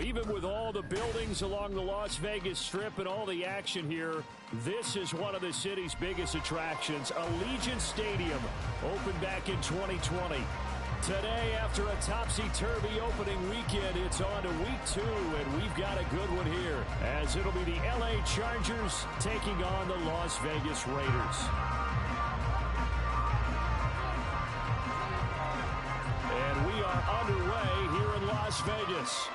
Even with all the buildings along the Las Vegas Strip and all the action here, this is one of the city's biggest attractions. Allegiant Stadium opened back in 2020. Today, after a topsy-turvy opening weekend, it's on to week 2, and we've got a good one here, as it'll be the LA Chargers taking on the Las Vegas Raiders. And we are underway here in Las Vegas.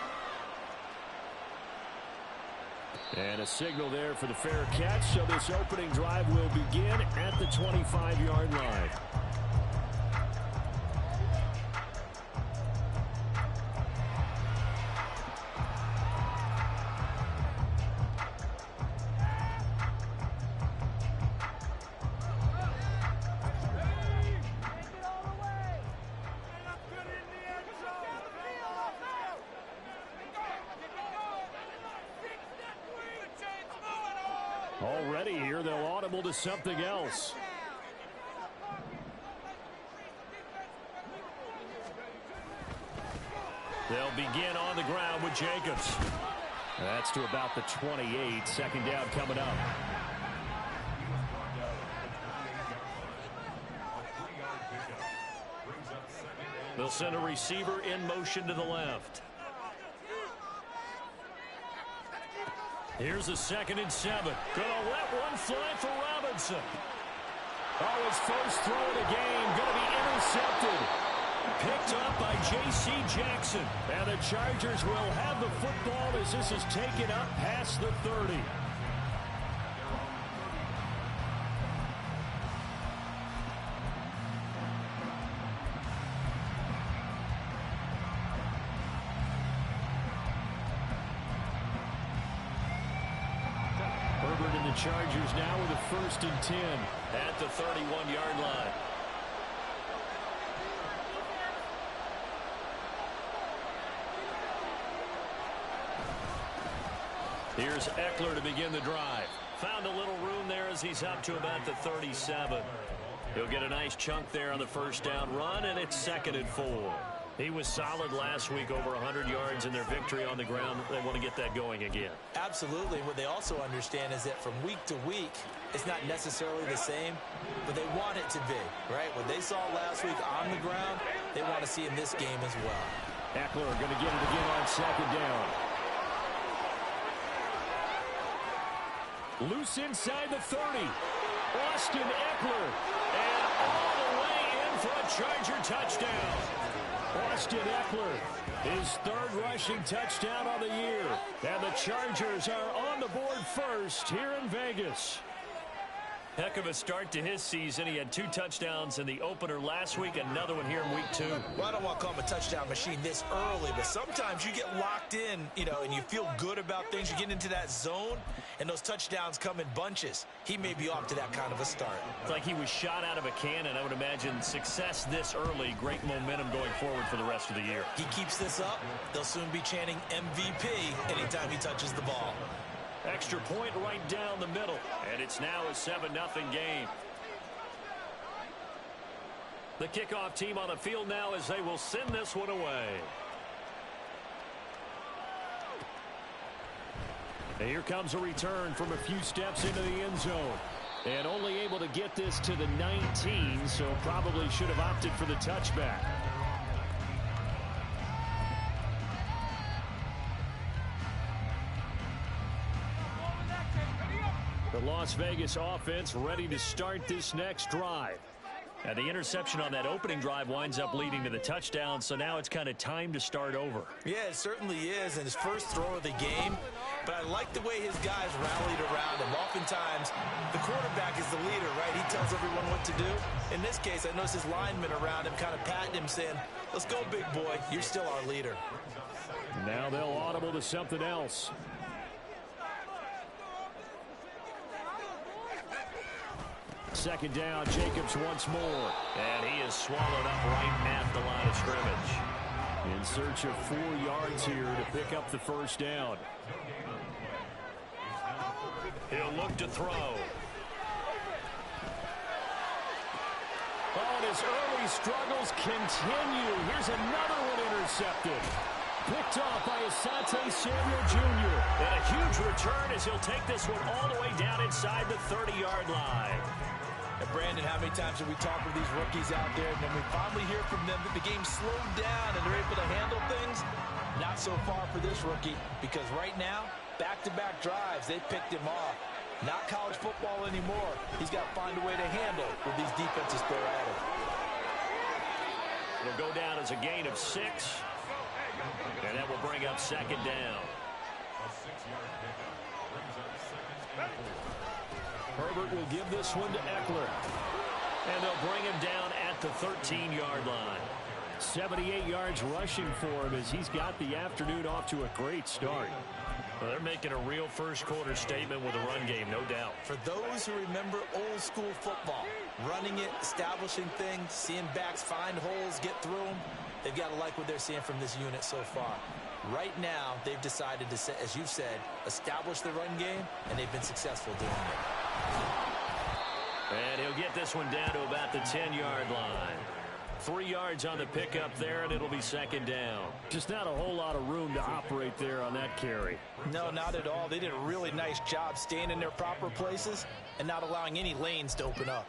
And a signal there for the fair catch, so this opening drive will begin at the 25-yard line. Already here, they'll audible to something else. They'll begin on the ground with Jacobs. That's to about the 28. Second down coming up. They'll send a receiver in motion to the left. Here's a 2nd and 7. Gonna let one fly for Robinson. Oh, his first throw of the game. Gonna be intercepted. Picked up by J.C. Jackson. And the Chargers will have the football as this is taken up past the 30. Chargers now with a 1st and 10 at the 31-yard line. Here's Eckler to begin the drive. Found a little room there as he's up to about the 37. He'll get a nice chunk there on the first down run, and it's 2nd and 4. He was solid last week, over 100 yards in their victory on the ground. They want to get that going again. Absolutely. What they also understand is that from week to week, it's not necessarily the same, but they want it to be, right? What they saw last week on the ground, they want to see in this game as well. Eckler going to get it again on 2nd down. Loose inside the 30. Austin Eckler. And all the way in for a Charger touchdown. Austin Eckler, his 3rd rushing touchdown on the year. And the Chargers are on the board first here in Vegas. Heck of a start to his season. He had 2 touchdowns in the opener last week, another one here in week 2. Well, I don't want to call him a touchdown machine this early, but sometimes you get locked in, and you feel good about things. You get into that zone, and those touchdowns come in bunches. He may be off to that kind of a start. It's like he was shot out of a cannon. I would imagine success this early, great momentum going forward for the rest of the year. He keeps this up, they'll soon be chanting MVP anytime he touches the ball. Extra point right down the middle, and it's now a 7-0 game. The kickoff team on the field now as they will send this one away. And here comes a return from a few steps into the end zone. And only able to get this to the 19, so probably should have opted for the touchback. The Las Vegas offense ready to start this next drive. And the interception on that opening drive winds up leading to the touchdown, so now it's kind of time to start over. Yeah, it certainly is, and his first throw of the game. But I like the way his guys rallied around him. Oftentimes, the quarterback is the leader, right? He tells everyone what to do. In this case, I noticed his linemen around him kind of patting him, saying, let's go, big boy. You're still our leader. Now they'll audible to something else. Second down, Jacobs once more. And he is swallowed up right at the line of scrimmage. In search of 4 yards here to pick up the first down. He'll look to throw. Oh, and his early struggles continue. Here's another one intercepted. picked off by Asante Samuel Jr. And a huge return as he'll take this one all the way down inside the 30-yard line. And Brandon, how many times have we talked with these rookies out there, and then we finally hear from them that the game slowed down and they're able to handle things? Not so far for this rookie, because right now, back-to-back drives, they picked him off. Not college football anymore. He's got to find a way to handle with these defenses thrown at him. It'll go down as a gain of 6. And that will bring up second down. Herbert will give this one to Eckler. And they'll bring him down at the 13-yard line. 78 yards rushing for him as he's got the afternoon off to a great start. Well, they're making a real first-quarter statement with a run game, no doubt. For those who remember old-school football, running it, establishing things, seeing backs find holes, get through them, they've got to like what they're seeing from this unit so far. Right now, they've decided to, as you said, establish the run game, and they've been successful doing it. And he'll get this one down to about the 10-yard line. 3 yards on the pickup there, and it'll be second down. Just not a whole lot of room to operate there on that carry. No, not at all. They did a really nice job staying in their proper places and not allowing any lanes to open up.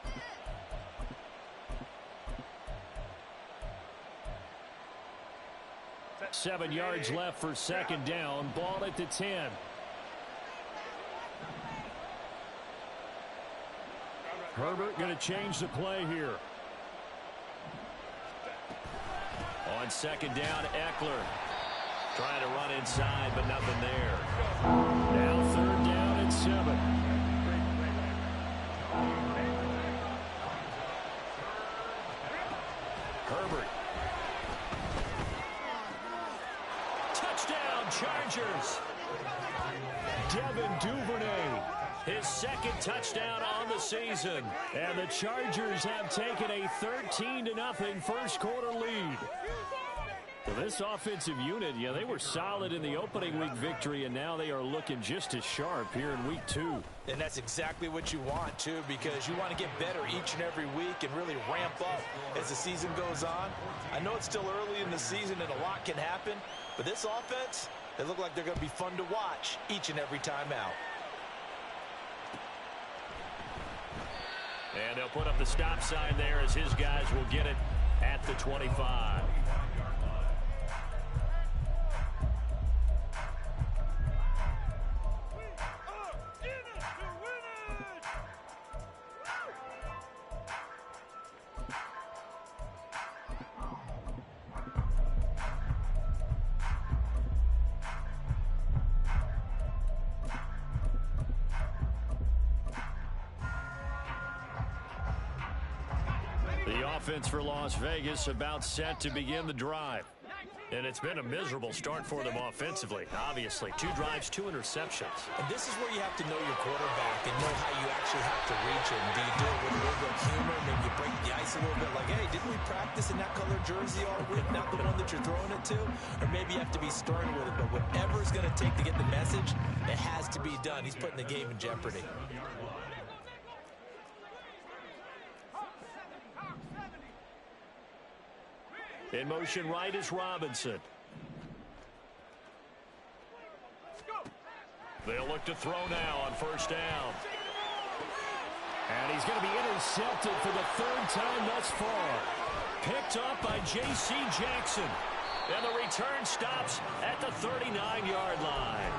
Seven yards left for second down. Ball at the 10. Herbert going to change the play here. On second down, Eckler trying to run inside, but nothing there. Now third down and 7. Herbert. Touchdown, Chargers. Devin Duvernay, his second touchdown on the season. And the Chargers have taken a 13-0 first-quarter lead. Well, this offensive unit, yeah, they were solid in the opening week victory, and now they are looking just as sharp here in week 2. And that's exactly what you want, too, because you want to get better each and every week and really ramp up as the season goes on. I know it's still early in the season and a lot can happen, but this offense, they look like they're going to be fun to watch each and every time out. And they'll put up the stop sign there as his guys will get it at the 25. Offense for Las Vegas about set to begin the drive. And it's been a miserable start for them offensively, obviously. 2 drives, 2 interceptions. And this is where you have to know your quarterback and know how you actually have to reach him. Do you do it with a little bit of humor? Maybe you break the ice a little bit like, hey, didn't we practice in that color jersey all week? Not the one that you're throwing it to? Or maybe you have to be stern with it. But whatever it's going to take to get the message, it has to be done. He's putting the game in jeopardy. In motion right is Robinson. They'll look to throw now on first down. And he's going to be intercepted for the 3rd time thus far. Picked up by J.C. Jackson. And the return stops at the 39-yard line.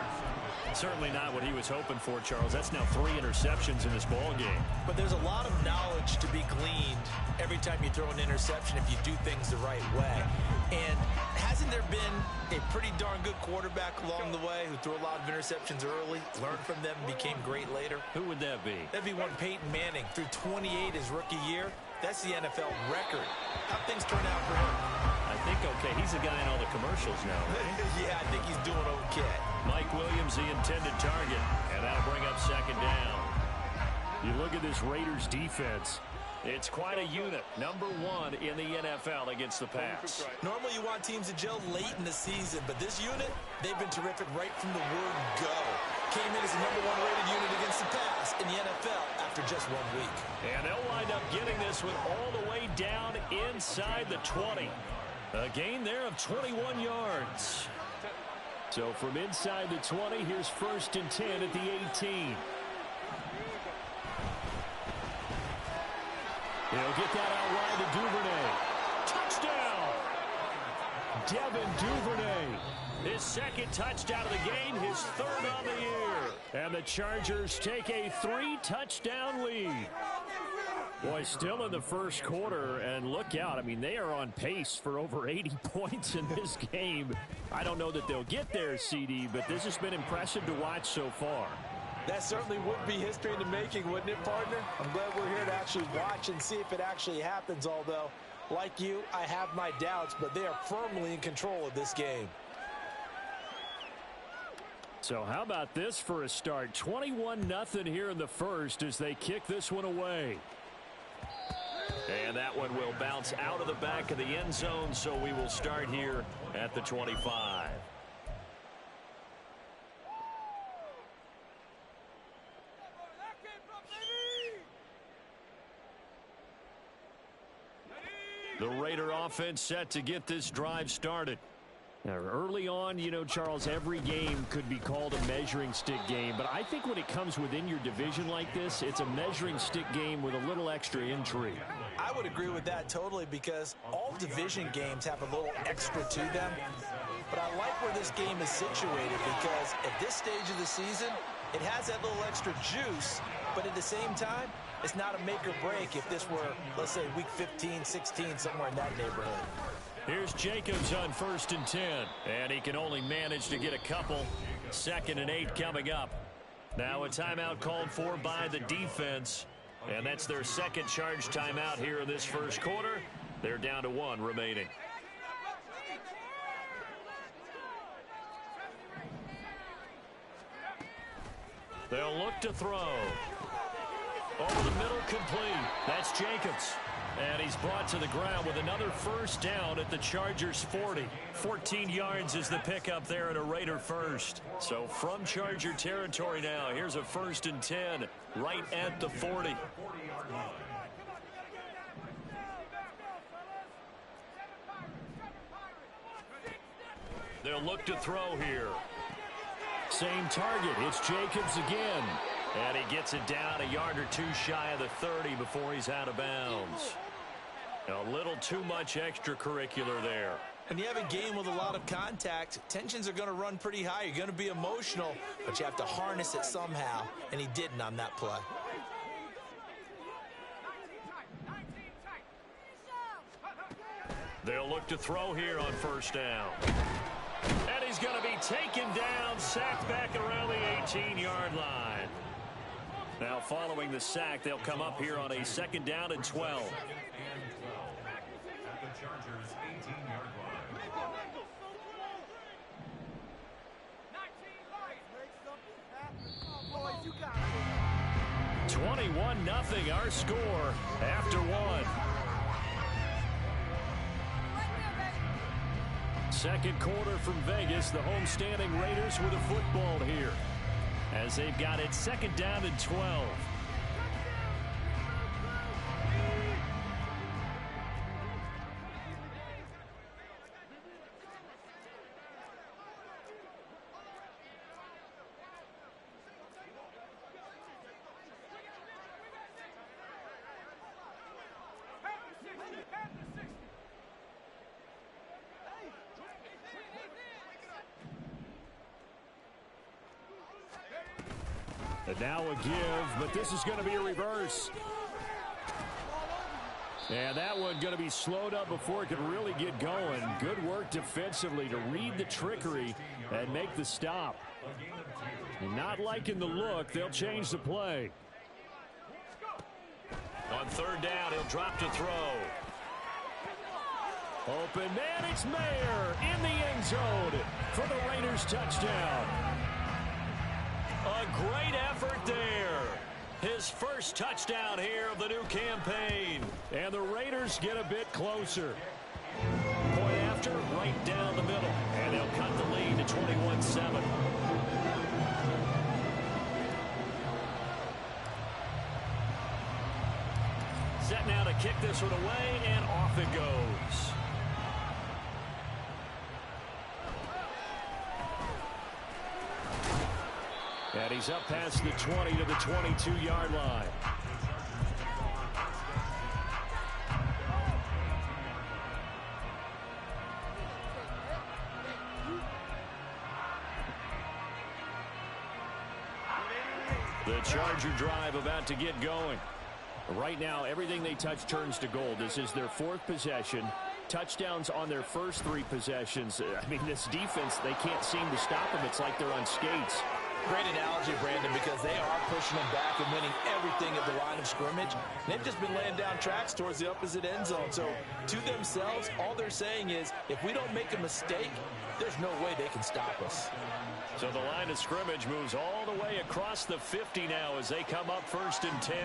Certainly not what he was hoping for, Charles. That's now 3 interceptions in this ball game. But there's a lot of knowledge to be gleaned every time you throw an interception if you do things the right way. And hasn't there been a pretty darn good quarterback along the way who threw a lot of interceptions early, learned from them, and became great later? Who would that be? That'd be one Peyton Manning. Threw 28 his rookie year. That's the NFL record. How'd things turn out for him? I think okay. He's the guy in all the commercials now, right? Yeah, I think he's doing okay. Mike Williams, the intended target, and that'll bring up second down. You look at this Raiders defense. It's quite a unit. Number 1 in the NFL against the pass. Normally you want teams to gel late in the season, but this unit, they've been terrific right from the word go. Came in as the number 1 rated unit against the pass in the NFL after just 1 week. And they'll wind up getting this one all the way down inside the 20. A gain there of 21 yards. So from inside the 20, here's 1st and 10 at the 18. He'll get that out wide to Duvernay. Touchdown! Devin Duvernay. His 2nd touchdown of the game, his 3rd on the year. And the Chargers take a 3-touchdown lead. Boy, still in the first quarter, and look out. I mean, they are on pace for over 80 points in this game. I don't know that they'll get there, CD, but this has been impressive to watch so far. That certainly would be history in the making, wouldn't it, partner? I'm glad we're here to actually watch and see if it actually happens, although, like you, I have my doubts, but they are firmly in control of this game. So how about this for a start? 21-0 here in the first as they kick this one away. And that one will bounce out of the back of the end zone, so we will start here at the 25. The Raider offense set to get this drive started. Now, early on, you know, Charles, every game could be called a measuring stick game. But I think when it comes within your division like this, it's a measuring stick game with a little extra intrigue. I would agree with that totally because all division games have a little extra to them. But I like where this game is situated because at this stage of the season, it has that little extra juice. But at the same time, it's not a make or break if this were, let's say, week 15, 16, somewhere in that neighborhood. Here's Jacobs on 1st and 10. And he can only manage to get a couple. 2nd and 8 coming up. Now a timeout called for by the defense. And that's their 2nd charge timeout here in this first quarter. They're down to 1 remaining. They'll look to throw. Over the middle, complete. That's Jacobs. And he's brought to the ground with another 1st down at the Chargers 40. 14 yards is the pickup there at a Raider first. So from Charger territory now, here's a 1st and 10 right at the 40. They'll look to throw here. Same target. It's Jacobs again. And he gets it down a yard or 2 shy of the 30 before he's out of bounds. A little too much extracurricular there. When you have a game with a lot of contact, tensions are going to run pretty high. You're going to be emotional, but you have to harness it somehow, and he didn't on that play. They'll look to throw here on 1st down. And he's going to be taken down, sacked back around the 18-yard line. Now following the sack, they'll come up here on a 2nd down and 12. At the Chargers' 18-yard line. 21-0 our score after 1. 2nd quarter from Vegas. The homestanding Raiders with a football here as they've got it 2nd down and 12. And now a give, but this is going to be a reverse. And that one going to be slowed up before it can really get going. Good work defensively to read the trickery and make the stop. Not liking the look, they'll change the play. On 3rd down, he'll drop to throw. Open man, it's Mayer in the end zone for the Raiders touchdown. A great effort there. His 1st touchdown here of the new campaign. And the Raiders get a bit closer. Point after, right down the middle. And they'll cut the lead to 21-7. Set now to kick this one away, and off it goes. And he's up past the 20 to the 22-yard line. The Charger drive about to get going. Right now, everything they touch turns to gold. This is their fourth possession. Touchdowns on their first three possessions. I mean, this defense, they can't seem to stop them. It's like they're on skates. Great analogy, Brandon, because they are pushing them back and winning everything at the line of scrimmage. They've just been laying down tracks towards the opposite end zone. So to themselves, all they're saying is, if we don't make a mistake, there's no way they can stop us. So the line of scrimmage moves all the way across the 50 now as they come up 1st and 10.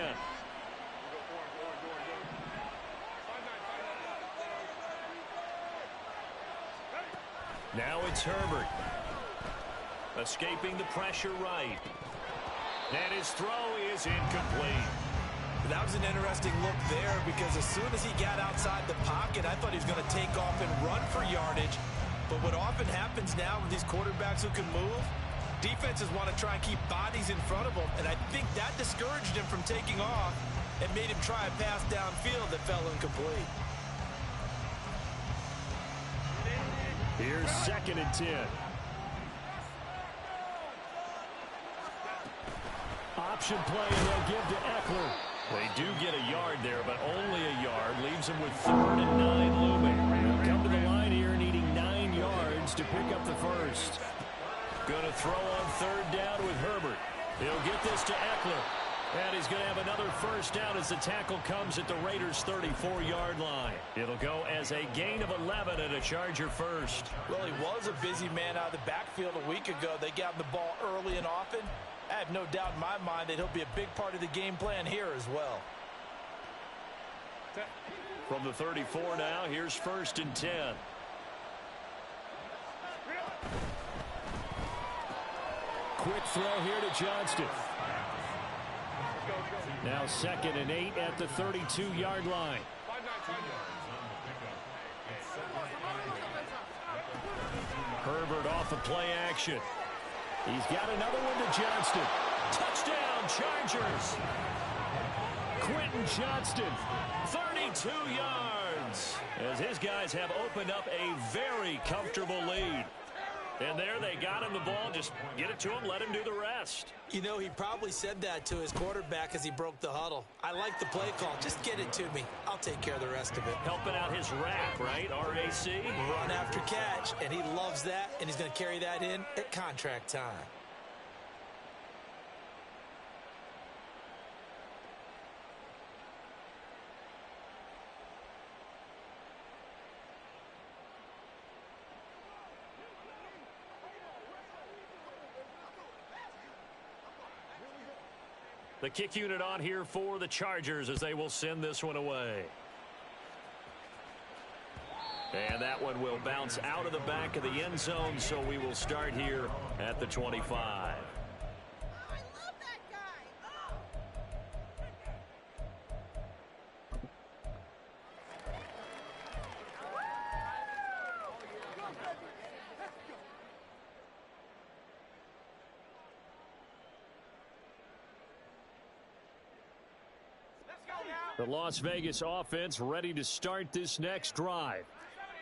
Now it's Herbert. Escaping the pressure right. And his throw is incomplete. That was an interesting look there because as soon as he got outside the pocket, I thought he was going to take off and run for yardage. But what often happens now with these quarterbacks who can move, defenses want to try and keep bodies in front of them. And I think that discouraged him from taking off and made him try a pass downfield that fell incomplete. Here's 2nd and 10. Option play, and they'll give to Eckler. They do get a yard there, but only a yard. Leaves them with 3rd and 9 looming. They'll come to the line here needing 9 yards to pick up the first. Going to throw on 3rd down with Herbert. He'll get this to Eckler. And he's going to have another first down as the tackle comes at the Raiders' 34-yard line. It'll go as a gain of 11 and a Charger first. Well, he was a busy man out of the backfield a week ago. They got him the ball early and often. I have no doubt in my mind that he'll be a big part of the game plan here as well. From the 34 now, here's 1st and 10. Quick throw here to Johnston. Now 2nd and 8 at the 32-yard line. Herbert off of play action. He's got another one to Johnston. Touchdown, Chargers. Quentin Johnston, 32 yards. As his guys have opened up a very comfortable lead. And there they got him the ball. Just get it to him, let him do the rest. You know, he probably said that to his quarterback as he broke the huddle. I like the play call. Just get it to me. I'll take care of the rest of it. Helping out his RAC, right? R-A-C? Run after catch, and he loves that, and he's going to carry that in at contract time. The kick unit on here for the Chargers as they will send this one away. And that one will bounce out of the back of the end zone, so we will start here at the 25. The Las Vegas offense ready to start this next drive.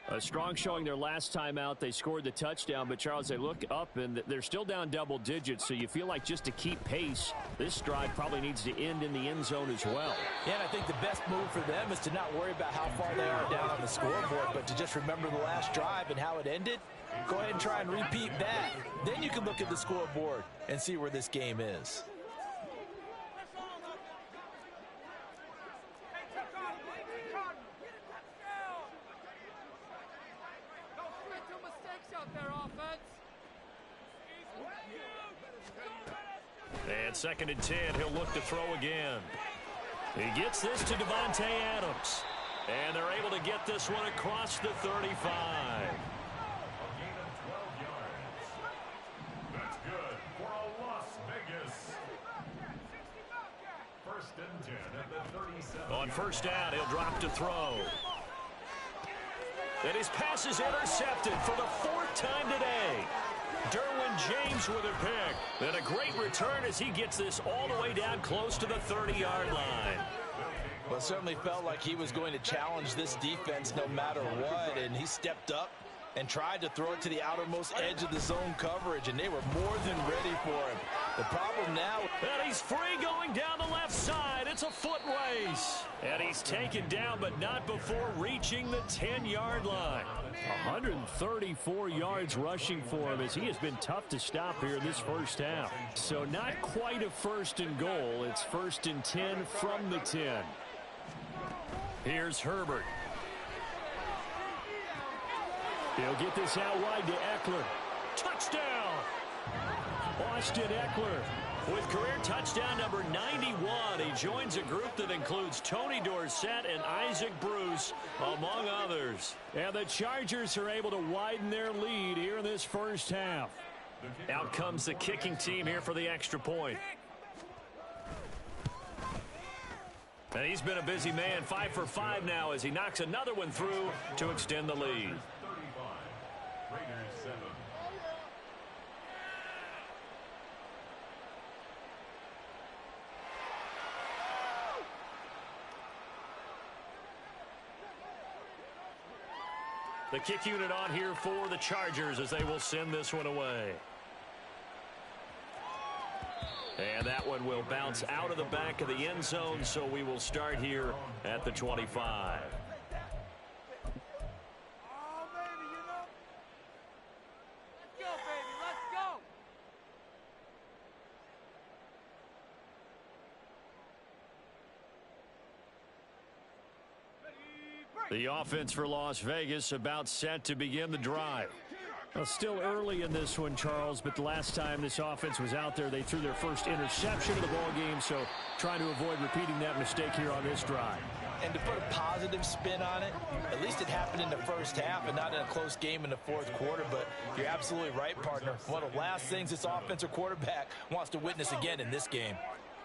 A strong showing their last time out. They scored the touchdown, but Charles, they look up and they're still down double digits, so you feel like just to keep pace, this drive probably needs to end in the end zone as well. Yeah, and I think the best move for them is to not worry about how far they are down on the scoreboard, but to just remember the last drive and how it ended. Go ahead and try and repeat that. Then you can look at the scoreboard and see where this game is. And 2nd and 10, he'll look to throw again. He gets this to Davante Adams. And they're able to get this one across the 35. A gain of 12 yards. That's good for a Las Vegas. 1st and 10 at the 37. On 1st down, he'll drop to throw. And his pass is intercepted for the 4th time today. Derwin James with a pick. And a great return as he gets this all the way down close to the 30-yard line. Well, it certainly felt like he was going to challenge this defense no matter what, and he stepped up and tried to throw it to the outermost edge of the zone coverage, and they were more than ready for him. The problem now... And he's free going down the left side. It's a foot race. And he's taken down, but not before reaching the 10-yard line. 134 yards rushing for him as he has been tough to stop here in this first half. So not quite a first and goal. It's first and 10 from the 10. Here's Herbert. He'll get this out wide to Eckler. Touchdown! Austin Eckler with career touchdown number 91. He joins a group that includes Tony Dorsett and Isaac Bruce, among others. And the Chargers are able to widen their lead here in this first half. Out comes the kicking team here for the extra point. And he's been a busy man, 5 for 5 now as he knocks another one through to extend the lead. The kick unit on here for the Chargers as they will send this one away. And that one will bounce out of the back of the end zone, so we will start here at the 25. The offense for Las Vegas about set to begin the drive. Well, still early in this one, Charles, but the last time this offense was out there, they threw their first interception of the ball game, so trying to avoid repeating that mistake here on this drive. And to put a positive spin on it, at least it happened in the first half and not in a close game in the fourth quarter, but you're absolutely right, partner. One of the last things this offensive quarterback wants to witness again in this game.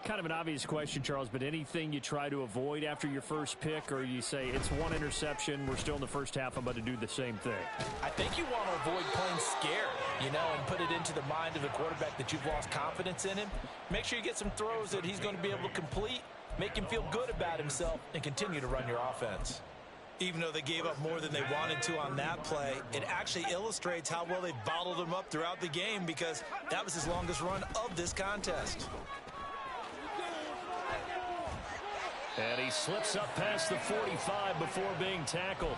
Kind of an obvious question, Charles, but anything you try to avoid after your first pick, or you say it's one interception, we're still in the first half, I'm about to do the same thing? I think you want to avoid playing scared, you know, and put it into the mind of the quarterback that you've lost confidence in him. Make sure you get some throws that he's going to be able to complete, make him feel good about himself, and continue to run your offense. Even though they gave up more than they wanted to on that play, it actually illustrates how well they bottled him up throughout the game because that was his longest run of this contest. And he slips up past the 45 before being tackled.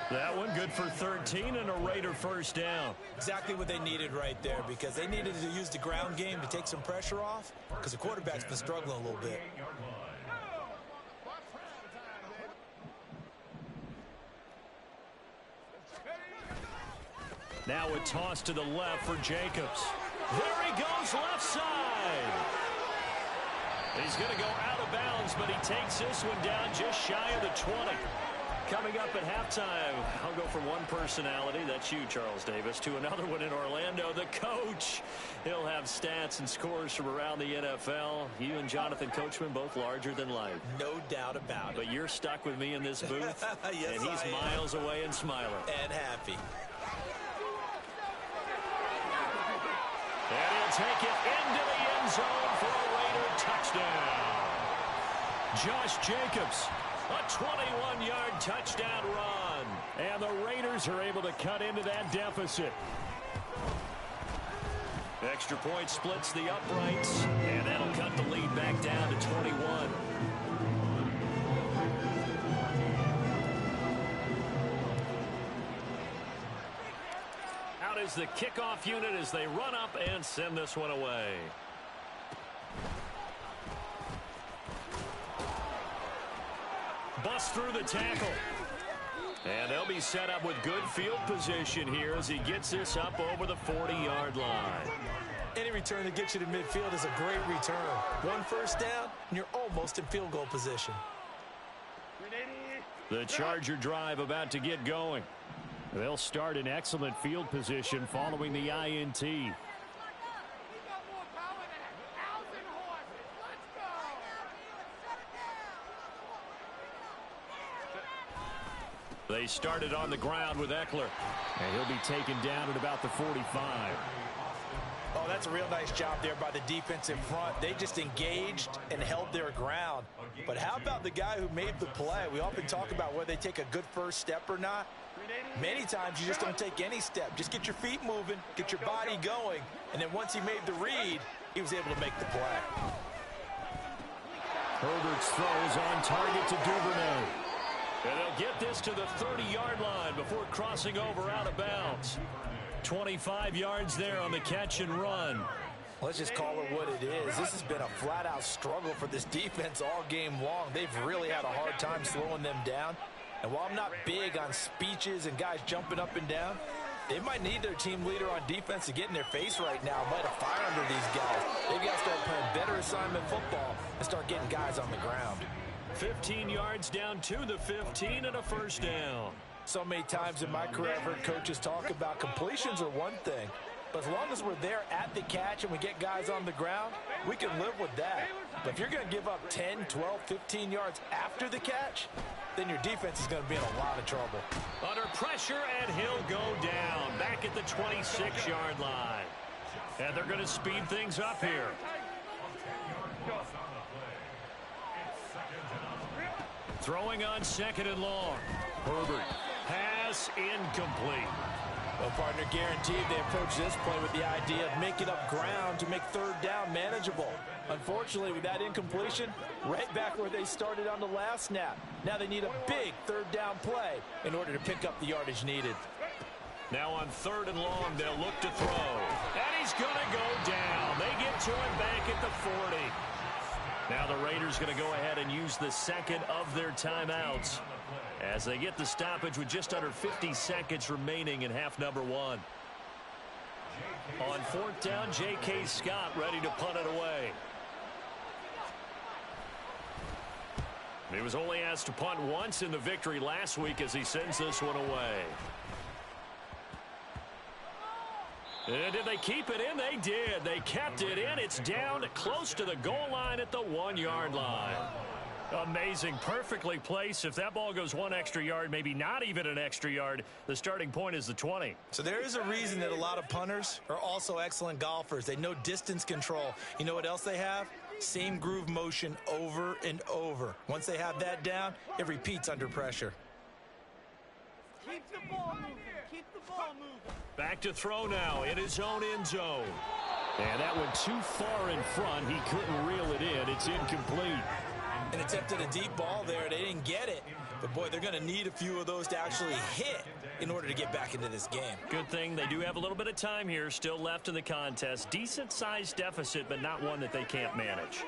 That one good for 13 and a Raider first down. Exactly what they needed right there because they needed to use the ground game to take some pressure off because the quarterback's been struggling a little bit. Now a toss to the left for Jacobs. There he goes, left side. He's going to go out of bounds, but he takes this one down just shy of the 20. Coming up at halftime, I'll go from one personality, that's you, Charles Davis, to another one in Orlando, the coach. He'll have stats and scores from around the NFL. You and Jonathan Coachman both larger than life. No doubt about it. But you're stuck with me in this booth, yes, and he's miles away and smiling. And happy. And he'll take it into the end zone for a Raider touchdown. Josh Jacobs, a 21-yard touchdown run. And the Raiders are able to cut into that deficit. Extra point splits the uprights, and that'll cut the lead back down to 21. Out is the kickoff unit as they run up and send this one away. Bust through the tackle. And they'll be set up with good field position here as he gets this up over the 40-yard line. Any return that gets you to midfield is a great return. One first down, and you're almost in field goal position. The Charger drive about to get going. They'll start in excellent field position following the INT. They started on the ground with Eckler, and he'll be taken down at about the 45. that's a real nice job there by the defense in front. They just engaged and held their ground. But how about the guy who made the play? We often talk about whether they take a good first step or not. Many times you just don't take any step. Just get your feet moving, get your body going, and then once he made the read, he was able to make the play. Herbert's throw is on target to Duvernay. And they'll get this to the 30-yard line before crossing over out of bounds. 25 yards there on the catch and run. Let's just call it what it is. This has been a flat-out struggle for this defense all game long. They've really had a hard time slowing them down. And while I'm not big on speeches and guys jumping up and down, they might need their team leader on defense to get in their face right now, light a fire under these guys. They've got to start playing better assignment football and start getting guys on the ground. 15 yards down to the 15 and a first down. So many times in my career, I've heard coaches talk about completions are one thing. But as long as we're there at the catch and we get guys on the ground, we can live with that. But if you're going to give up 10, 12, 15 yards after the catch, then your defense is going to be in a lot of trouble. Under pressure, and he'll go down back at the 26-yard line. And they're going to speed things up here. Throwing on second and long. Herbert. Pass incomplete. Well, partner, guaranteed they approach this play with the idea of making up ground to make third down manageable. Unfortunately, with that incompletion, right back where they started on the last snap. Now they need a big third down play in order to pick up the yardage needed. Now on third and long, they'll look to throw. And he's going to go down. They get to him back at the 40. Now the Raiders going to go ahead and use the second of their timeouts as they get the stoppage with just under 50 seconds remaining in half number one. On fourth down, J.K. Scott ready to punt it away. He was only asked to punt once in the victory last week as he sends this one away. And did they keep it in? They did. They kept it in. It's down close to the goal line at the 1-yard line. Amazing. Perfectly placed. If that ball goes one extra yard, maybe not even an extra yard, the starting point is the 20. So there is a reason that a lot of punters are also excellent golfers. They know distance control. You know what else they have? Same groove motion over and over. Once they have that down, it repeats under pressure. Keep the ball moving. Keep the ball moving. Back to throw now in his own end zone. And that went too far in front. He couldn't reel it in. It's incomplete. And attempted a deep ball there. They didn't get it. But, boy, they're going to need a few of those to actually hit in order to get back into this game. Good thing they do have a little bit of time here still left in the contest. Decent-sized deficit, but not one that they can't manage.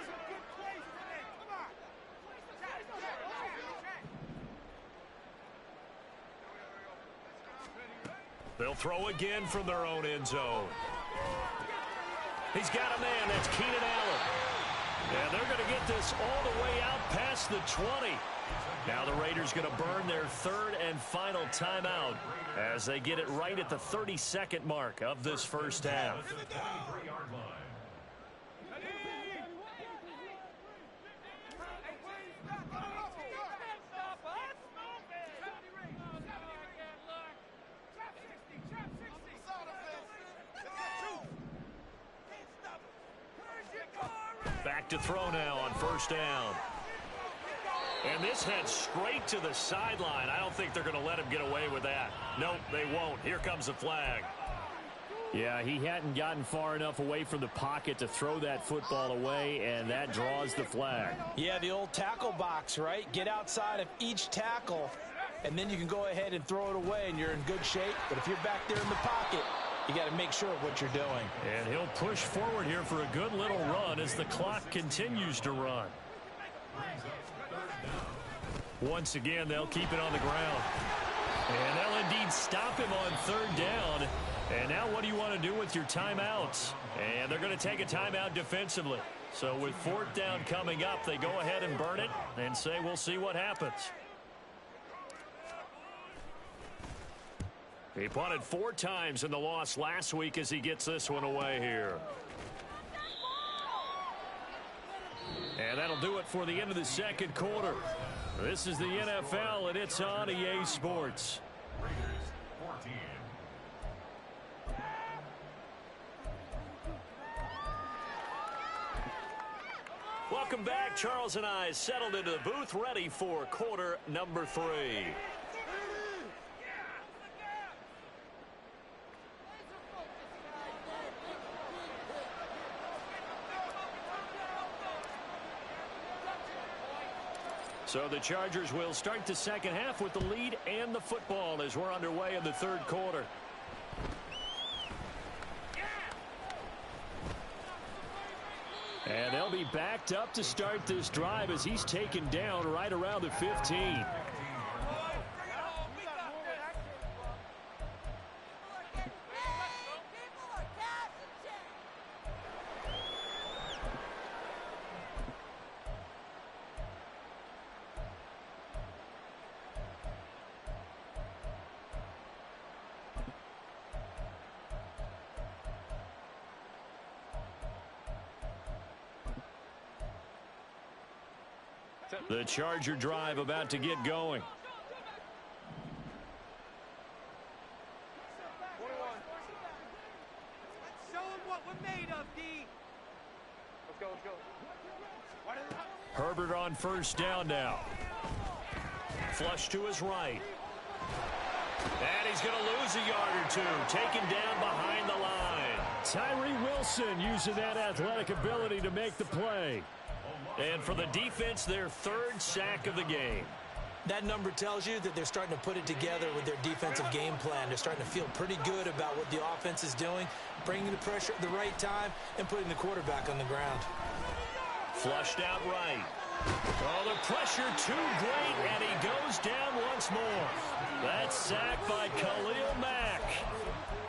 They'll throw again from their own end zone. He's got a man. That's Keenan Allen. And they're going to get this all the way out past the 20. Now the Raiders going to burn their third and final timeout as they get it right at the 32nd mark of this first half. Back to throw now on first down. And this heads straight to the sideline. I don't think they're going to let him get away with that. Nope, they won't. Here comes the flag. Yeah, he hadn't gotten far enough away from the pocket to throw that football away, and that draws the flag. Yeah, the old tackle box, right? Get outside of each tackle, and then you can go ahead and throw it away, and you're in good shape. But if you're back there in the pocket, you got to make sure of what you're doing. And he'll push forward here for a good little run as the clock continues to run. Once again, they'll keep it on the ground. And they'll indeed stop him on third down. And now what do you want to do with your timeouts? And they're going to take a timeout defensively. So with fourth down coming up, they go ahead and burn it and say we'll see what happens. He punted 4 times in the loss last week as he gets this one away here. And that'll do it for the end of the second quarter. This is the NFL, and it's on EA Sports. Welcome back. Charles and I settled into the booth, ready for quarter number 3. So the Chargers will start the second half with the lead and the football as we're underway in the third quarter. And they'll be backed up to start this drive as he's taken down right around the 15. The Charger drive about to get going. Show them what we're made of, D. Let's go, let's go. Herbert on first down now. Flush to his right. And he's going to lose a yard or two. Taken down behind the line. Tyree Wilson using that athletic ability to make the play. And for the defense, their third sack of the game. That number tells you that they're starting to put it together with their defensive game plan. They're starting to feel pretty good about what the offense is doing, bringing the pressure at the right time, and putting the quarterback on the ground. Flushed out right. Oh, the pressure too great, and he goes down once more. That's sacked by Khalil Mack.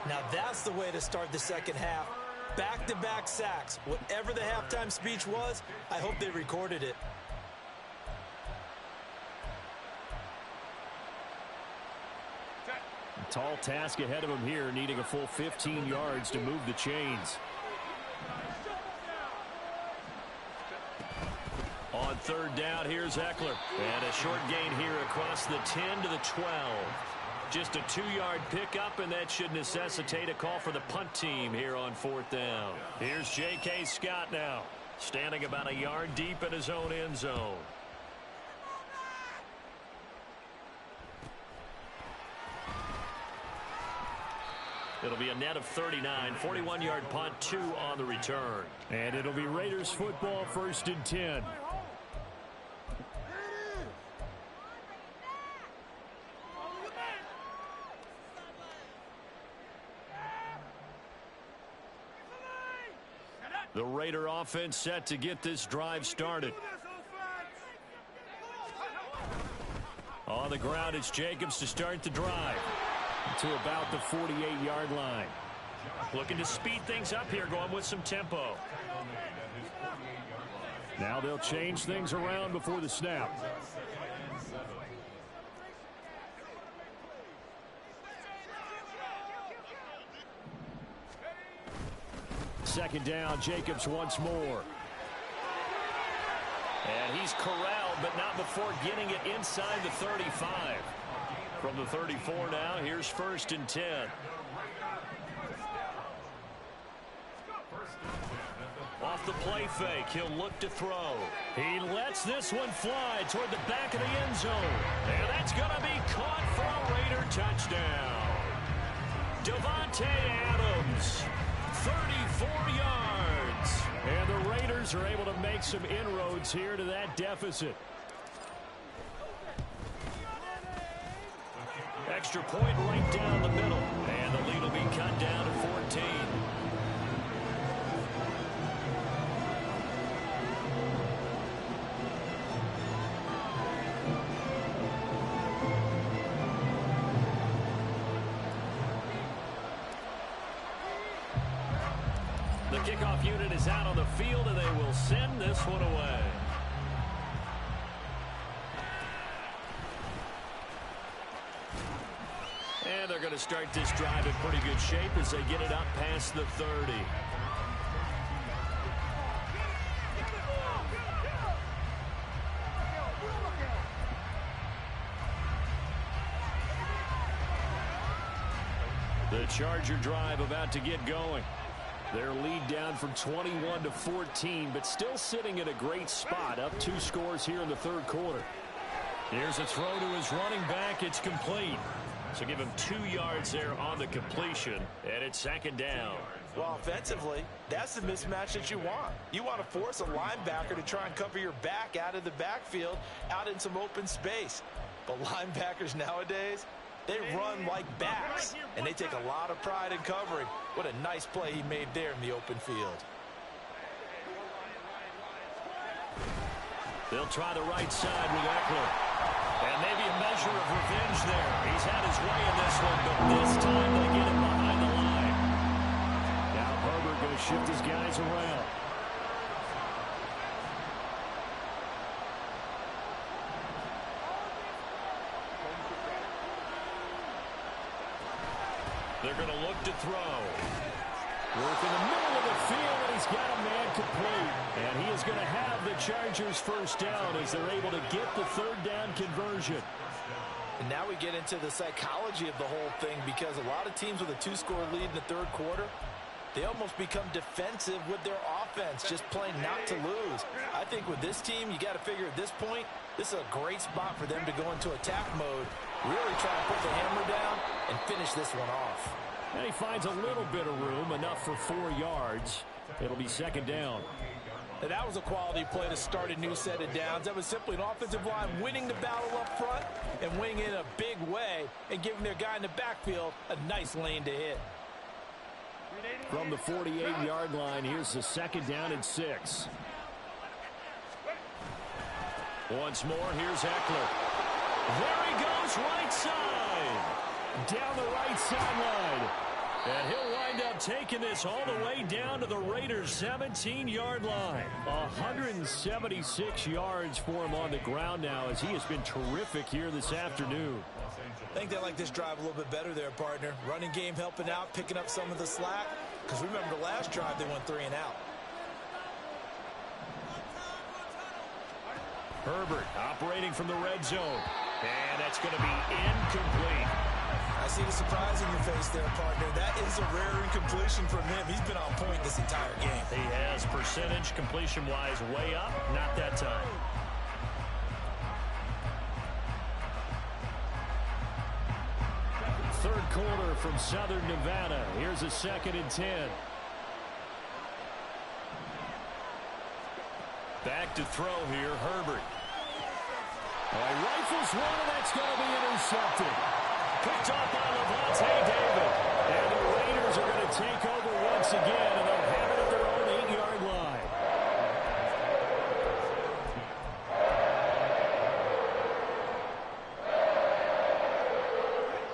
Now that's the way to start the second half. Back-to-back sacks. Whatever the halftime speech was, I hope they recorded it. A tall task ahead of him here, needing a full 15 yards to move the chains. On third down, here's Eckler. And a short gain here across the 10 to the 12. Just a 2-yard pickup, and that should necessitate a call for the punt team here on fourth down. Here's J.K. Scott now, standing about a yard deep in his own end zone. It'll be a net of 39, 41-yard punt, 2 on the return. And it'll be Raiders football, first and 10. The Raider offense set to get this drive started. On the ground, it's Jacobs to start the drive to about the 48-yard line. Looking to speed things up here, going with some tempo. Now they'll change things around before the snap. Second down, Jacobs once more. And he's corralled, but not before getting it inside the 35. From the 34 now, here's first and 10. Off the play fake, he'll look to throw. He lets this one fly toward the back of the end zone. And that's going to be caught for a Raider touchdown. Davante Adams. 34 yards. And the Raiders are able to make some inroads here to that deficit. Extra point right down the middle. And the lead will be cut down to 14. The kickoff unit is out on the field, and they will send this one away. And they're going to start this drive in pretty good shape as they get it up past the 30. The Charger drive about to get going. Their lead down from 21 to 14, but still sitting at a great spot, up 2 scores here in the third quarter. Here's a throw to his running back. It's complete. So give him 2 yards there on the completion, and it's second down. Well, offensively, that's the mismatch that you want. You want to force a linebacker to try and cover your back out of the backfield, out in some open space. But linebackers nowadays, they run like backs, and they take a lot of pride in covering. What a nice play he made there in the open field. They'll try the right side with Eckler. And maybe a measure of revenge there. He's had his way in this one, but this time they get him behind the line. Now Herbert going to shift his guys around. They're going to look to throw. Work in the middle of the field, and he's got a man complete. And he is going to have the Chargers first down as they're able to get the third down conversion. And now we get into the psychology of the whole thing, because a lot of teams with a 2-score lead in the third quarter, they almost become defensive with their offense, just playing not to lose. I think with this team, you got to figure at this point, this is a great spot for them to go into attack mode, really try to put the hammer down and finish this one off. And he finds a little bit of room, enough for 4 yards. It'll be second down. And that was a quality play to start a new set of downs. That was simply an offensive line winning the battle up front and winning it in a big way and giving their guy in the backfield a nice lane to hit. From the 48-yard line, here's the second down and 6. Once more, here's Eckler. There he goes, right side. Down the right sideline. And he'll wind up taking this all the way down to the Raiders' 17-yard line. 176 yards for him on the ground now, as he has been terrific here this afternoon. I think they like this drive a little bit better there, partner. Running game helping out, picking up some of the slack. Because remember, the last drive they went 3 and out. Herbert operating from the red zone. And that's going to be incomplete. I see the surprise in your face there, partner. That is a rare incompletion from him. He's been on point this entire game. He has percentage completion-wise way up. Not that time. Third quarter from Southern Nevada. Here's a 2nd and 10. Back to throw here, Herbert. He rifles one, and that's going to be intercepted. Picked off by Levante David. And the Raiders are going to take over once again, and they'll have it at their own 8-yard line.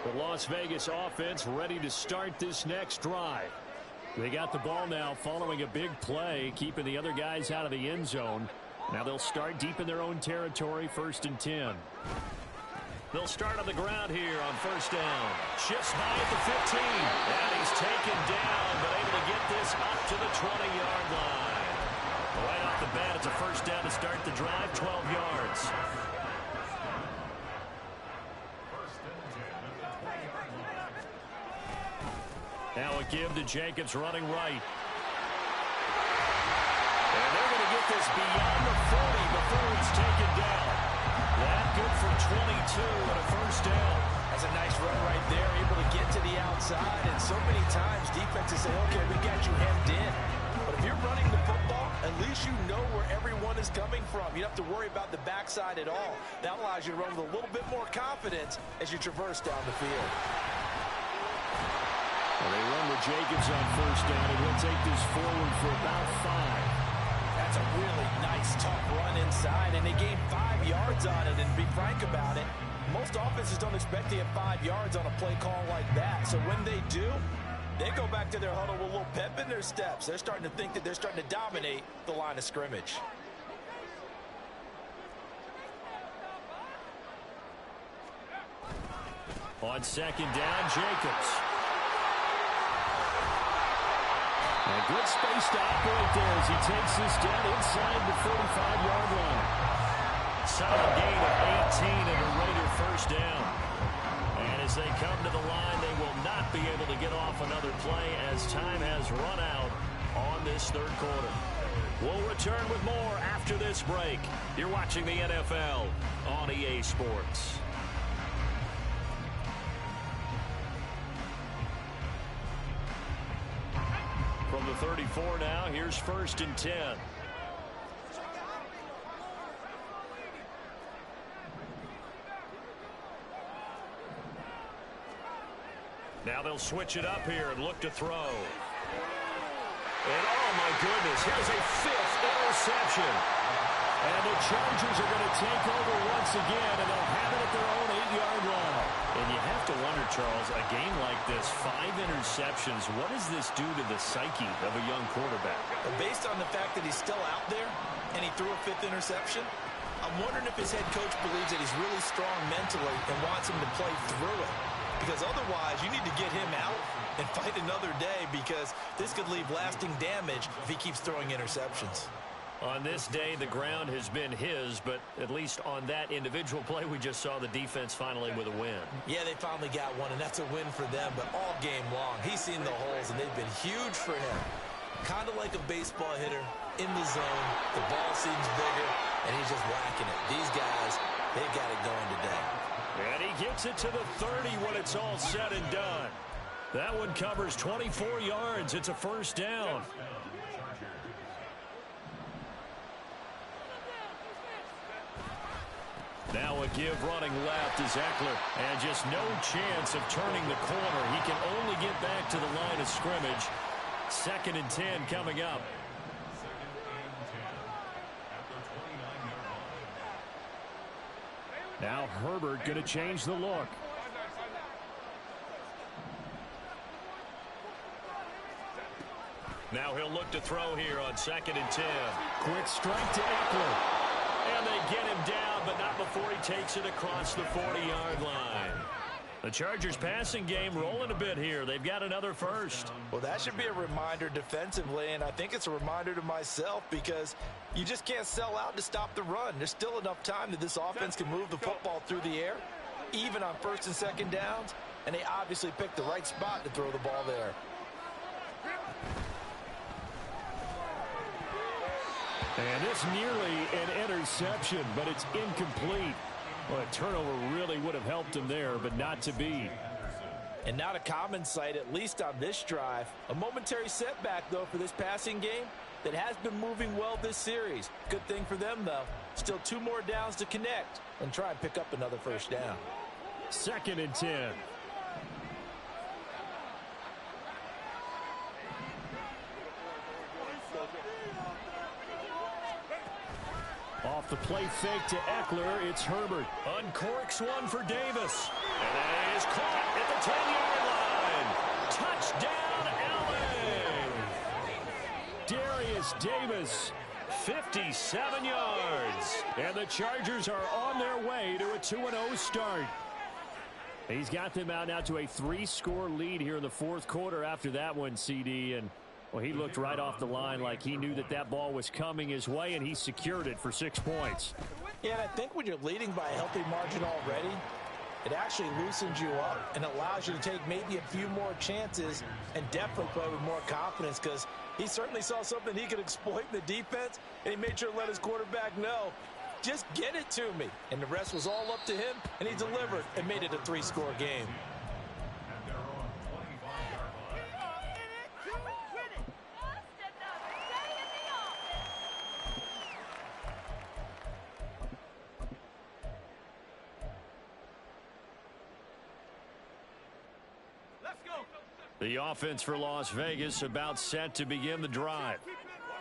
The Las Vegas offense ready to start this next drive. They got the ball now following a big play, keeping the other guys out of the end zone. Now they'll start deep in their own territory, 1st and 10. They'll start on the ground here on first down. Shifts by at the 15. And he's taken down, but able to get this up to the 20-yard line. Right off the bat, it's a first down to start the drive, 12 yards. Now a give to Jacobs running right. And they're going to get this beyond the 40 before it's taken down. That good for 22 and a first down. That's a nice run right there, able to get to the outside. And so many times defenses say, okay, we got you hemmed in. But if you're running the football, at least you know where everyone is coming from. You don't have to worry about the backside at all. That allows you to run with a little bit more confidence as you traverse down the field. Well, they run with Jacobs on first down, and he'll take this forward for about 5. That's a really nice, tough run inside, and they gained 5 yards on it. And to be frank about it, most offenses don't expect to get 5 yards on a play call like that. So when they do, they go back to their huddle with a little pep in their steps. They're starting to think that they're starting to dominate the line of scrimmage. On second down, Jacobs. And good space to operate there as he takes this down inside the 45-yard line. Solid gain of 18 and a Raider first down. And as they come to the line, they will not be able to get off another play as time has run out this third quarter. We'll return with more after this break. You're watching the NFL on EA Sports. From the 34 now, here's 1st and 10. Now they'll switch it up here and look to throw. And oh my goodness, here's a 5th interception. And the Chargers are going to take over once again, and they'll have it at their own 8-yard line. And you have to wonder, Charles, a game like this, 5 interceptions, what does this do to the psyche of a young quarterback? Well, based on the fact that he's still out there and he threw a 5th interception, I'm wondering if his head coach believes that he's really strong mentally and wants him to play through it. Because otherwise, you need to get him out and fight another day, because this could leave lasting damage if he keeps throwing interceptions. On this day, the ground has been his, but at least on that individual play, we just saw the defense finally with a win. Yeah, they finally got one, and that's a win for them, but all game long, he's seen the holes, and they've been huge for him. Kind of like a baseball hitter in the zone. The ball seems bigger, and he's just whacking it. These guys, they got it going today. And he gets it to the 30 when it's all said and done. That one covers 24 yards. It's a 1st down. Now a give running left is Eckler. And just no chance of turning the corner. He can only get back to the line of scrimmage. 2nd and 10 coming up. Now Herbert going to change the look. Now he'll look to throw here on 2nd and 10. Quick strike to Eckler. And they get him down, but not before he takes it across the 40-yard line. The Chargers passing game rolling a bit here. They've got another 1st. Well, that should be a reminder defensively, and I think it's a reminder to myself, because you just can't sell out to stop the run. There's still enough time that this offense can move the football through the air, even on 1st and 2nd downs, and they obviously picked the right spot to throw the ball there. And it's nearly an interception, but it's incomplete. Well, a turnover really would have helped him there, but not to be. And not a common sight, at least on this drive. A momentary setback, though, for this passing game that has been moving well this series. Good thing for them, though. Still 2 more downs to connect and try and pick up another 1st down. 2nd and 10. Off the play fake to Eckler, it's Herbert. Uncorks one for Davis. And that is caught at the 10-yard line. Touchdown, LA! Darius Davis, 57 yards. And the Chargers are on their way to a 2-0 start. He's got them out now to a 3-score lead here in the 4th quarter after that one, CD. And well, he looked right off the line like he knew that that ball was coming his way, and he secured it for 6 points. Yeah, and I think when you're leading by a healthy margin already, it actually loosens you up and allows you to take maybe a few more chances and definitely play with more confidence, because he certainly saw something he could exploit in the defense, and he made sure to let his quarterback know, just get it to me. And the rest was all up to him, and he delivered and made it a 3-score game. The offense for Las Vegas about set to begin the drive.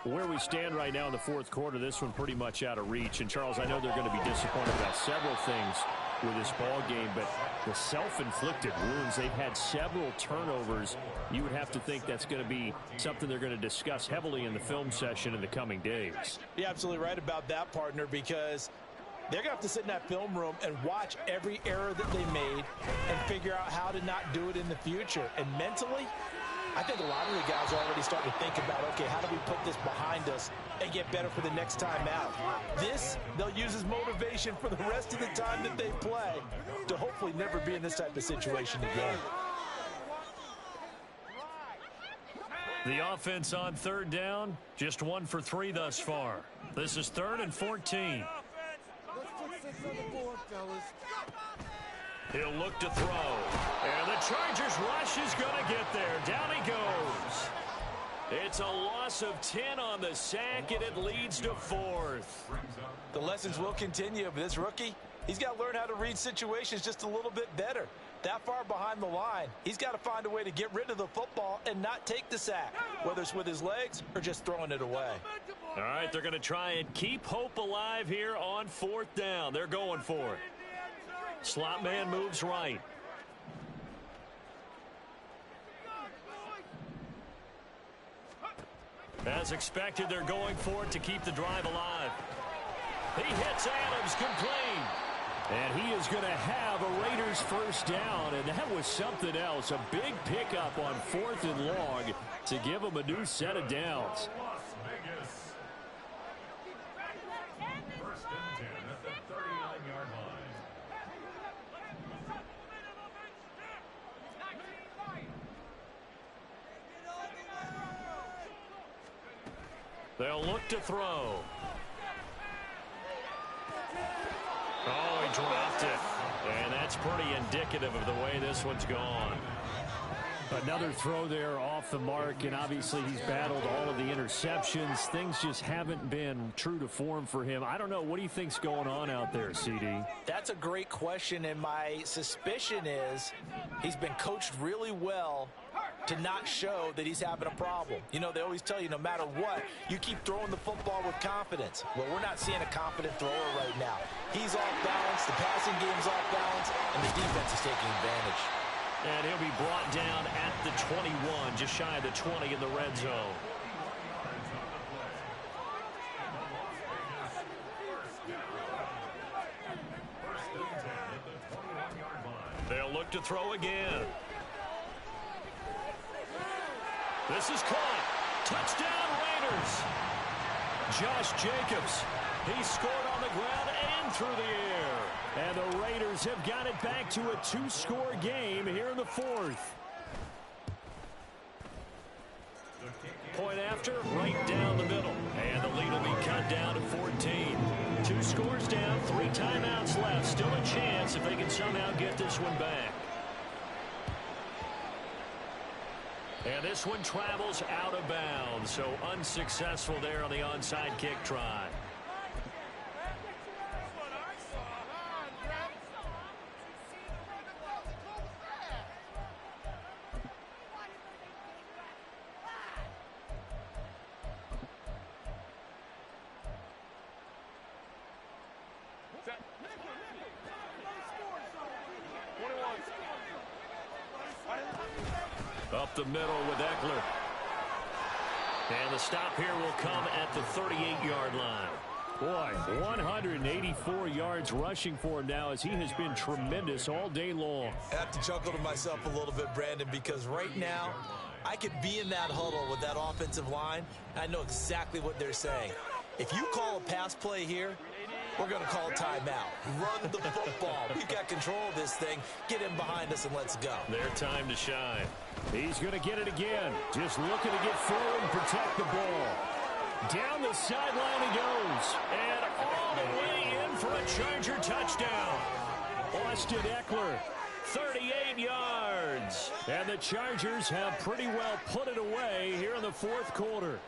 Where we stand right now in the 4th quarter, this one pretty much out of reach. And, Charles, I know they're going to be disappointed about several things with this ball game, but the self-inflicted wounds, they've had several turnovers. You would have to think that's going to be something they're going to discuss heavily in the film session in the coming days. You're absolutely right about that, partner, because they're going to have to sit in that film room and watch every error that they made and figure out how to not do it in the future. And mentally, I think a lot of the guys are already starting to think about, okay, how do we put this behind us and get better for the next time out? This, they'll use as motivation for the rest of the time that they play to hopefully never be in this type of situation again. The offense on third down, just 1 for 3 thus far. This is 3rd and 14. Let's put 6 on the board, fellas. He'll look to throw. And the Chargers rush is going to get there. Down he goes. It's a loss of 10 on the sack, and it leads to 4th. The lessons will continue, but this rookie, he's got to learn how to read situations just a little bit better. That far behind the line, he's got to find a way to get rid of the football and not take the sack, whether it's with his legs or just throwing it away. All right, they're going to try and keep hope alive here on 4th down. They're going for it. Slot man moves right. As expected, they're going for it to keep the drive alive. He hits Adams complete. And he is going to have a Raiders first down, and that was something else. A big pickup on 4th and long to give them a new set of downs. Las Vegas. First and 10 at the 39-yard line. They'll look to throw. Oh, he dropped it. And that's pretty indicative of the way this one's gone. Another throw there off the mark, and obviously he's battled all of the interceptions. Things just haven't been true to form for him. I don't know. What do you think's going on out there, CD? That's a great question, and my suspicion is he's been coached really well to not show that he's having a problem. You know, they always tell you no matter what, you keep throwing the football with confidence. Well, we're not seeing a confident thrower right now. He's off balance, the passing game's off balance, and the defense is taking advantage. And he'll be brought down at the 21, just shy of the 20 in the red zone. They'll look to throw again. This is caught. Touchdown, Raiders. Josh Jacobs. He scored on the ground and through the air. And the Raiders have got it back to a 2-score game here in the 4th. Point after, right down the middle. And the lead will be cut down to 14. 2 scores down, 3 timeouts left. Still a chance if they can somehow get this one back. And this one travels out of bounds, so unsuccessful there on the onside kick try. Up the middle with Eckler. And the stop here will come at the 38-yard line. Boy, 184 yards rushing for him now as he has been tremendous all day long. I have to chuckle to myself a little bit, Brandon, because right now I could be in that huddle with that offensive line, and I know exactly what they're saying. If you call a pass play here, we're going to call timeout. Run the football. We've got control of this thing. Get him behind us and let's go. Their time to shine. He's going to get it again. Just looking to get forward and protect the ball. Down the sideline he goes. And all the way in for a Charger touchdown. Austin Eckler, 38 yards. And the Chargers have pretty well put it away here in the 4th quarter.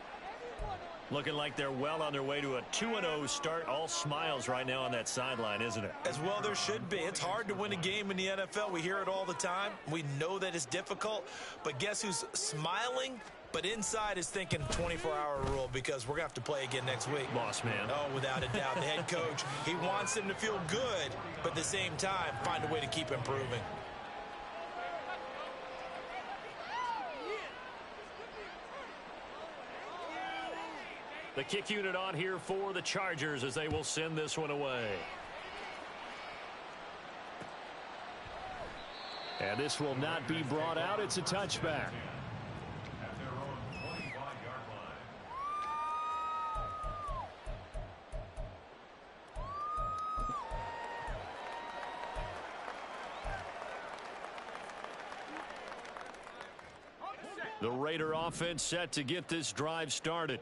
Looking like they're well on their way to a 2-0 start. All smiles right now on that sideline, isn't it? As well there should be. It's hard to win a game in the NFL. We hear it all the time. We know that it's difficult. But guess who's smiling? But inside is thinking 24-hour rule because we're going to have to play again next week. Boss man. Oh, without a doubt. The head coach, he wants them to feel good, but at the same time, find a way to keep improving. The kick unit on here for the Chargers as they will send this one away. And this will not be brought out. It's a touchback. At their own 25-yard line. The Raider offense set to get this drive started.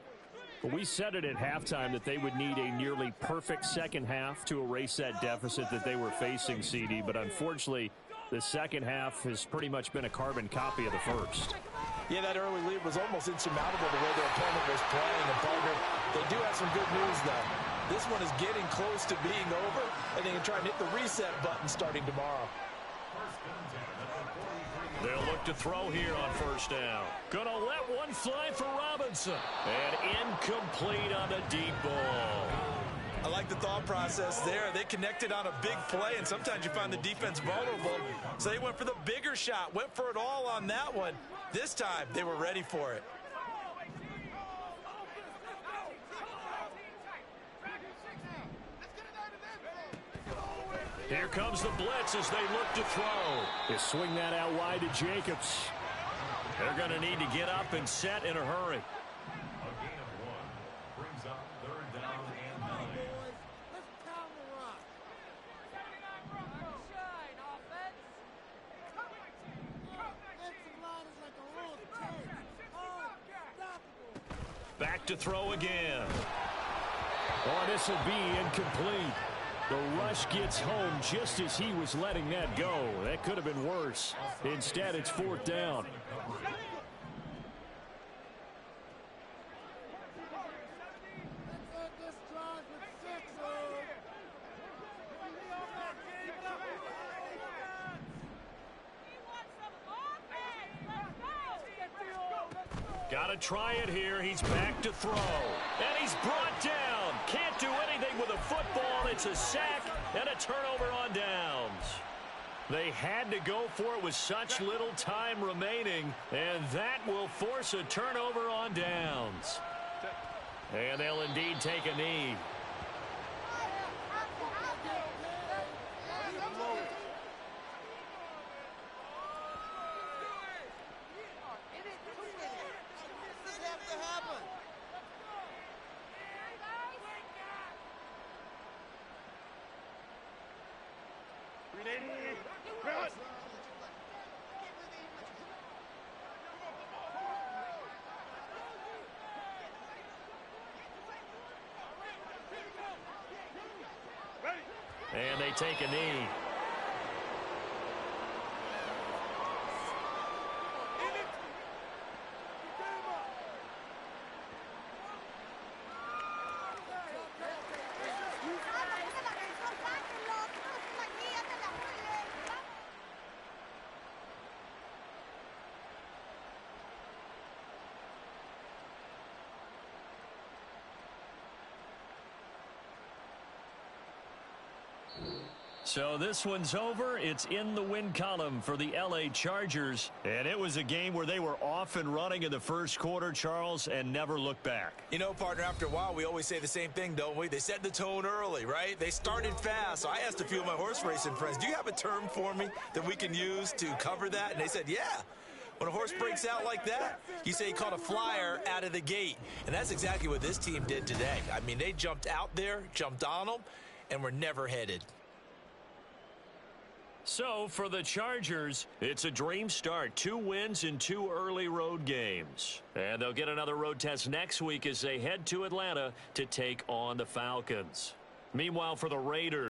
We said it at halftime that they would need a nearly perfect second half to erase that deficit that they were facing, CD. But unfortunately, the second half has pretty much been a carbon copy of the first. Yeah, that early lead was almost insurmountable the way their opponent was playing. And, partner, they do have some good news, though. This one is getting close to being over, and they can try and hit the reset button starting tomorrow. They'll look to throw here on first down. Gonna let one fly for Robinson. And incomplete on the deep ball. I like the thought process there. They connected on a big play, and sometimes you find the defense vulnerable. So they went for the bigger shot, went for it all on that one. This time, they were ready for it. Here comes the blitz as they look to throw. They swing that out wide to Jacobs. They're going to need to get up and set in a hurry. A gain of 1 brings up 3rd down and 9. Let's pound the rock. Shine, offense. Defensive line is like a real tank. Unstoppable. Back to throw again. Oh, this will be incomplete. The rush gets home just as he was letting that go. That could have been worse. Instead, it's 4th down. Let's end this drive with 6. Got to try it here. He's back to throw. And he's brought down. Can't do anything with a football. It's a sack and a turnover on downs. They had to go for it with such little time remaining, and that will force a turnover on downs. And they'll indeed take a knee. And they take a knee. So this one's over. It's in the win column for the L.A. Chargers. And it was a game where they were off and running in the first quarter, Charles, and never looked back. You know, partner, after a while, we always say the same thing, don't we? They set the tone early, right? They started fast. So I asked a few of my horse racing friends, do you have a term for me that we can use to cover that? And they said, yeah. When a horse breaks out like that, you say he caught a flyer out of the gate. And that's exactly what this team did today. I mean, they jumped out there, jumped on them, and were never headed. So for the Chargers, it's a dream start. 2 wins in 2 early road games. And they'll get another road test next week as they head to Atlanta to take on the Falcons. Meanwhile, for the Raiders,